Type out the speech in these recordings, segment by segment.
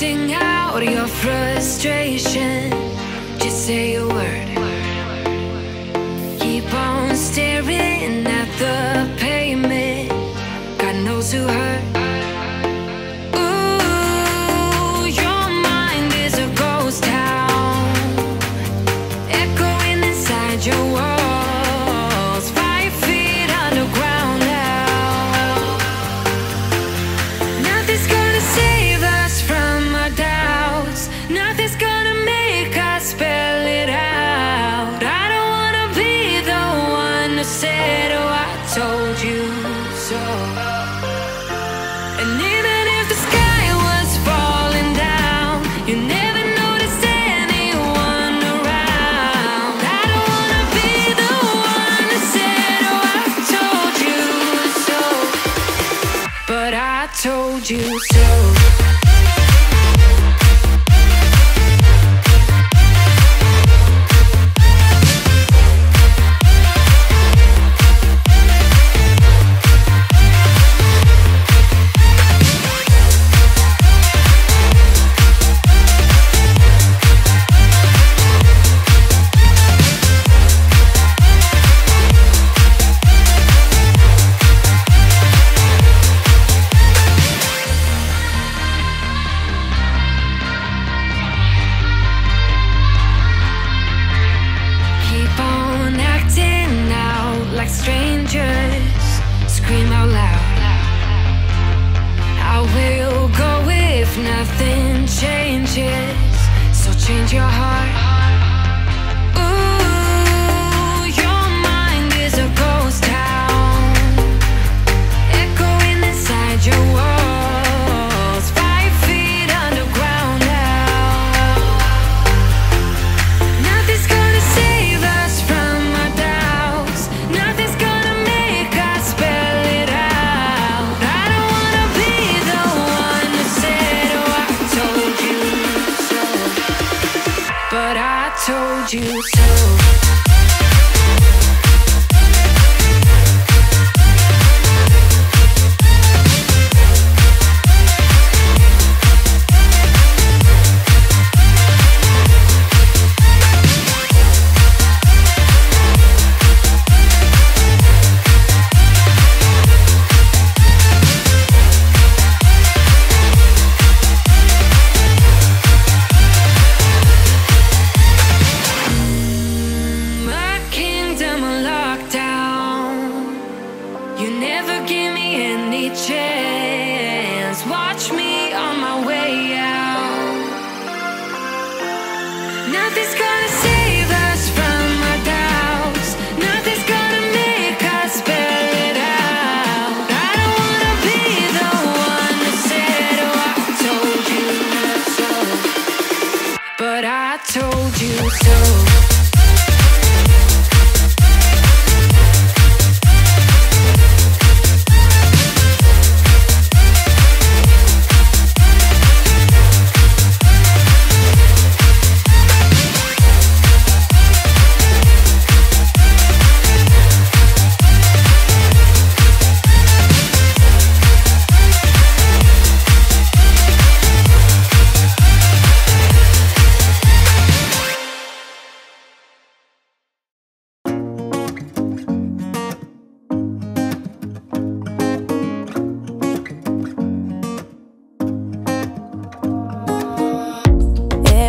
Sing out your frustration, just say a word. Keep on staring at the pavement, God knows who hurt. Ooh, your mind is a ghost town, echoing inside your walls, 5 feet underground now. Nothing's gonna save us from our doubts, nothing's gonna make us spell it out. I don't wanna be the one who said, oh, I told you so. And even if the sky was falling down, you never noticed anyone around. I don't wanna be the one who said, oh, I told you so, but I told you so. Like strangers, scream out loud. I will go if nothing changes, so change your heart. Ooh, your mind is a ghost town, echoing inside your walls, 5 feet underground now. Nothing's gonna save us from our doubts, nothing's gonna make us spell it out. I don't wanna be the one who said, oh, I told you so, but I told you so. You never give me any chance, watch me on my way out. Nothing's gonna save us from our doubts, nothing's gonna make us spell it out. I don't wanna be the one that said, oh, I told you so, but I told you so.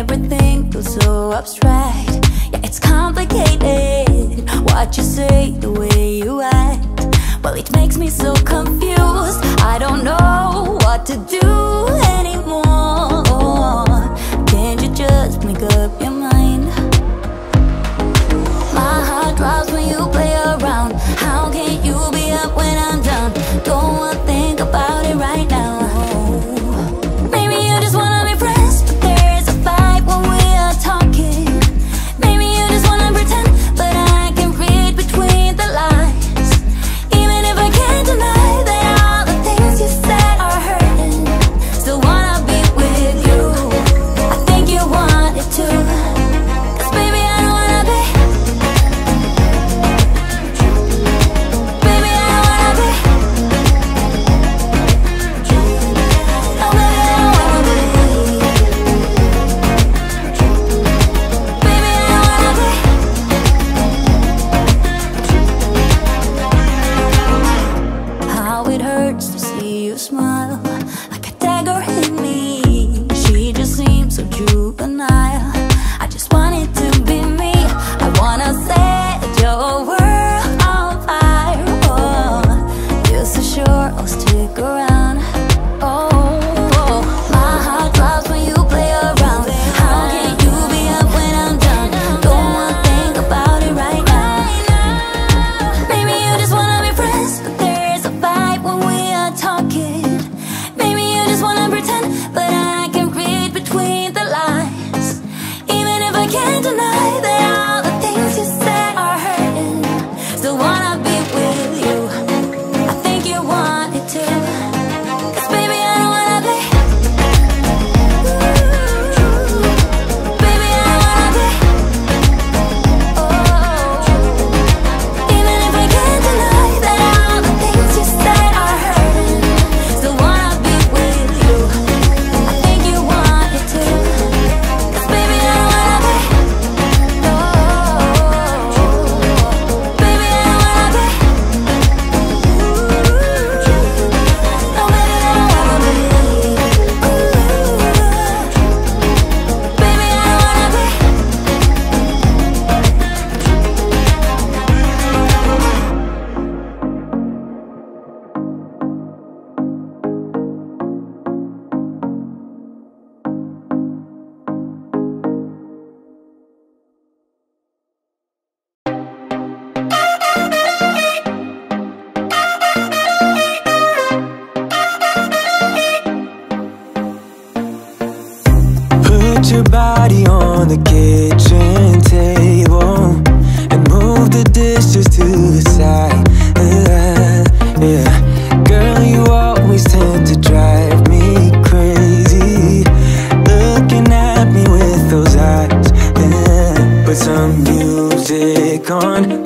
Everything feels so abstract, yeah, it's complicated. What you say, the way you act, well, it makes me so confused. I don't know what to do anymore. Can't you just make up your mind? My heart drops when you play around. How can you be up when I'm down? Don't wanna think about it right now. Maybe you just wanna be friends, but there's a fight when we are talking. Maybe you just wanna pretend, but I can read between the lines. Even if I can't deny that all the things you said are hurting, still wanna be with you. I think you wanted to.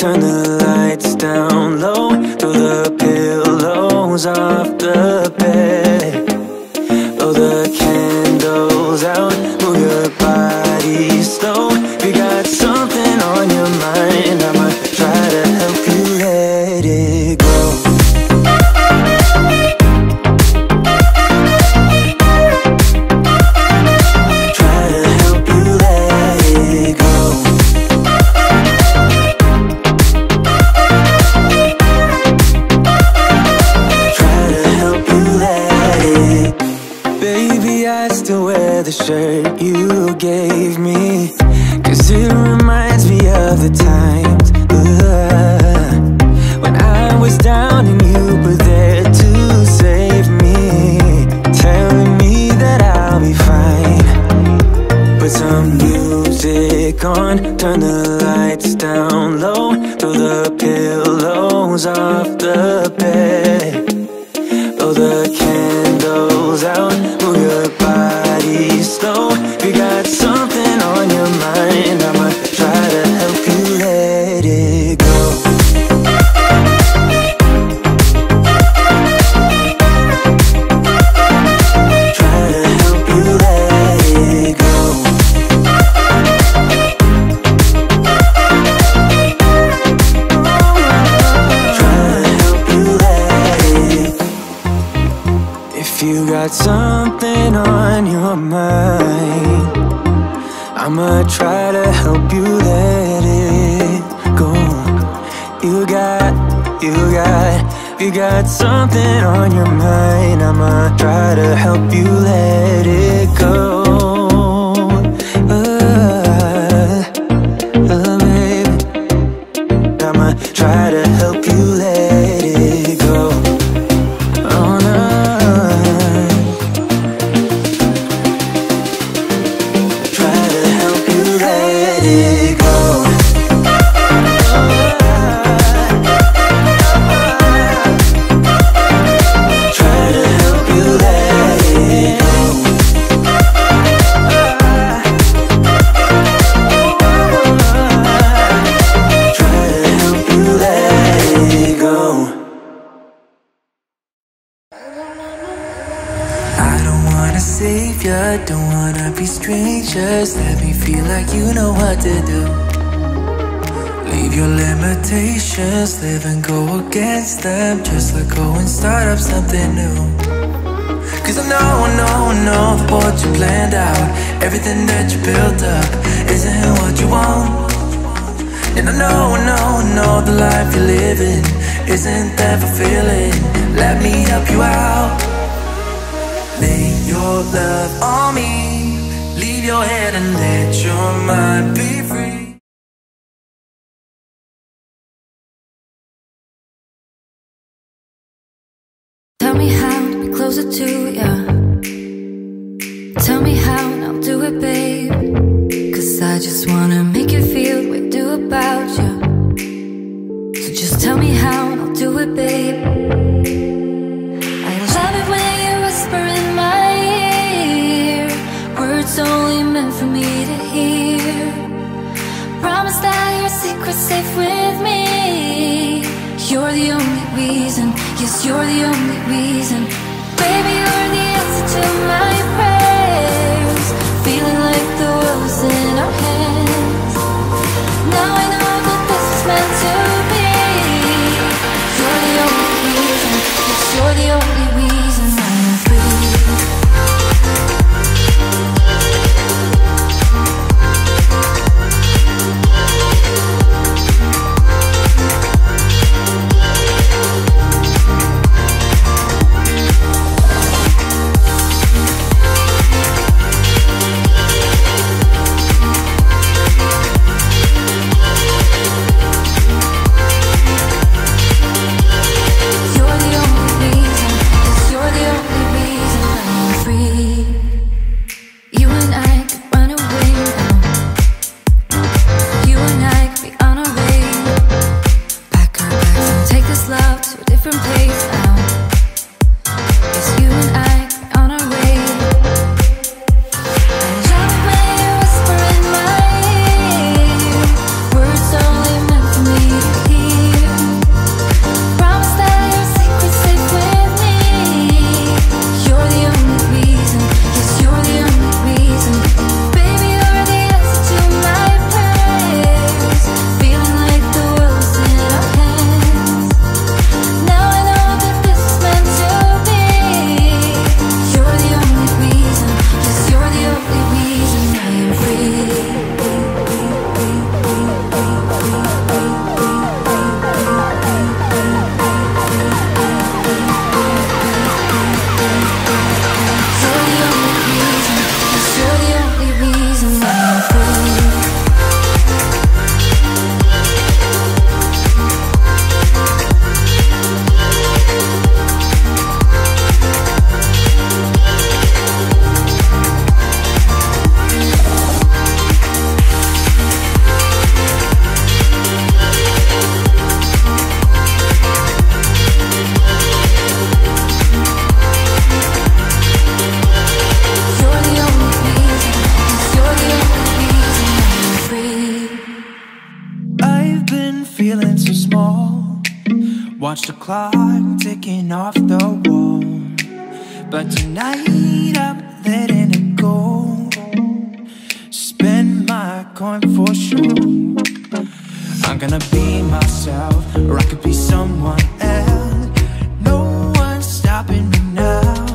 turn the lights down low, throw the pillows off the bed, blow the candles out, move your body slow. If you got something on your mind, I'ma try to help you let it go. The shirt you gave me, 'cause it reminds me of the times when I was down and you were there to save me, telling me that I'll be fine. Put some music on, turn the lights down low, throw the pillows off the bed, blow the candles out, move your body slow. If you got something on your mind, I'ma try to help you let it go. Try to help you let it go. Try to help you let it go. If you got something on your mind, I'ma try to help you let it go. You got something on your mind, I'ma try to help you let it go. Baby, I'ma try to help you let it go. Oh no. Don't wanna be strangers, let me feel like you know what to do. Leave your limitations, live and go against them. Just let go and start up something new. 'Cause I know that what you planned out, everything that you built up, isn't what you want. And I know the life you're living isn't that fulfilling. Let me help you out. Lay your love on me, leave your head and let your mind be free. Tell me how to be closer to you. Tell me how and I'll do it, babe. 'Cause I just wanna make you feel what I do about you. So just tell me how and I'll do it, babe. I love it when you whisper in my ear, words only meant for me to hear. Promise that your secret's safe with me. You're the only reason, yes, you're the only reason. Baby, you're the answer to my prayers. Feeling like the world's in our hands. Now I know that this is meant to be. You're the only reason, yes, you're the only reason I'm free. small. Watch the clock ticking off the wall. But tonight I'm letting it go. Spend my coin for sure. I'm gonna be myself, or I could be someone else. No one's stopping me now.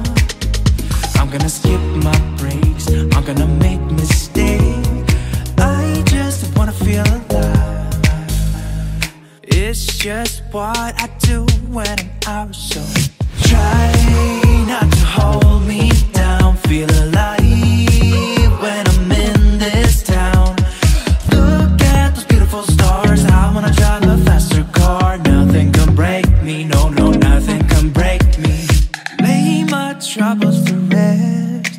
I'm gonna skip my breaks, I'm gonna make mistakes. I just wanna feel alive. It's just what I do when I'm out. So try not to hold me down. Feel alive when I'm in this town. Look at those beautiful stars. I wanna drive a faster car. Nothing can break me, no, no, nothing can break me. Lay my troubles to rest.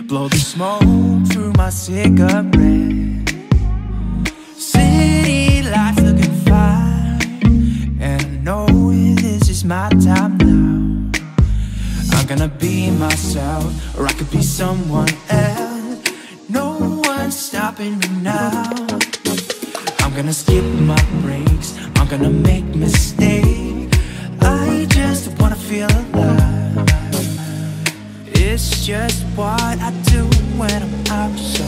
Blow the smoke through my cigarette. City lights looking fine, and I know this is my time now. I'm gonna be myself, or I could be someone else. No one's stopping me now. I'm gonna skip my breaks, I'm gonna make mistakes. I just wanna feel alive. It's just what I do when I'm out. So